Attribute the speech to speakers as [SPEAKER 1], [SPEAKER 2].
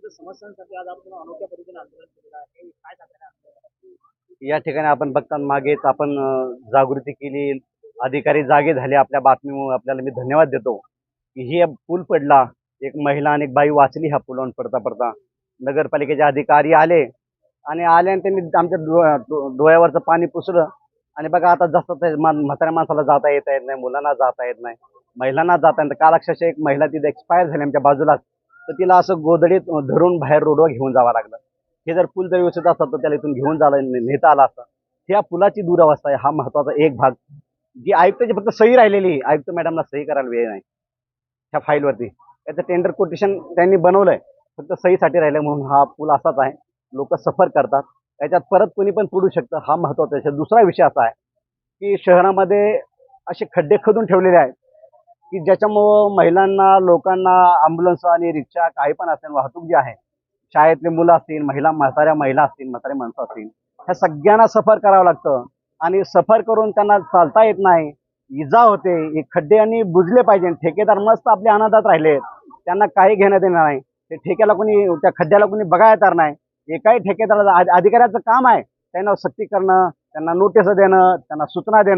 [SPEAKER 1] विविध समस्यांसाठी आज आपण अनोख्या पद्धतीने आंदोलन केलेलं आहे. काय सांगणार
[SPEAKER 2] या ठिकाणी आपण बघता मागेच आपण जागृती केली, अधिकारी जागे झाले. आपल्या बातमीमुळे आपल्याला मी धन्यवाद देतो की हे पूल पडला, एक महिला आणि एक बाई वाचली ह्या पुलावरून पडता पडता. नगरपालिकेचे अधिकारी आले आणि आल्याने त्यांनी आमच्या डोळ्यावरचं पाणी पुसलं. आणि बघा आता जसं ते म्हाताऱ्या माणसाला जाता येता येत नाही, मुलांना जाता येत नाही, महिलांना जाता येत नाही. काल अक्षरशः एक महिला तिथे एक्सपायर झाली आमच्या बाजूलाच, तर तिला असं गोधडीत धरून बाहेर रोडवर घेऊन जावं लागलं. हे जर पूल जर व्यवस्थित असतं तर त्याला इथून घेऊन नेता आला असता. ह्या पुलाची दुरावस्था आहे, हा महत्वाचा एक भाग. जी आयुक्ताची फक्त सही राहिलेली, आयुक्त मॅडमला सही करायला वेळ नाही ह्या फाईलवरती. त्याचं टेंडर कोटेशन त्यांनी बनवलंय, फक्त सहीसाठी राहिलं म्हणून हा पूल असाच आहे. लोक सफर करतात, त्याच्यात परत कोणी पण पडू शकतं, हा महत्वाचा आहे. दुसरा विषय असा आहे की शहरामध्ये असे खड्डे खोदून ठेवलेले आहेत की ज्याच्यामुळं महिलांना, लोकांना, ॲम्ब्युलन्स आणि रिक्षा काही पण असेल, वाहतूक जी आहे, शाळेतले मुलं असतील, म्हाताऱ्या महिला असतील, म्हातारे माणसं असतील, ह्या सगळ्यांना सफर करावं लागतं. आणि सफर करून त्यांना चालता येत नाही, इजा होते. हे खड्डे आणि बुजले पाहिजे. ठेकेदार मस्त आपल्या आनंदात राहिले, त्यांना काही घेण्यात येणार नाही. ते ठेक्याला कोणी, त्या खड्ड्याला कोणी बघायला येणार नाही. एकाही ठेकेदाराला, अधिकाऱ्याचं काम आहे त्यांना सक्ती करणं, त्यांना नोटीस देणं, त्यांना सूचना देणं.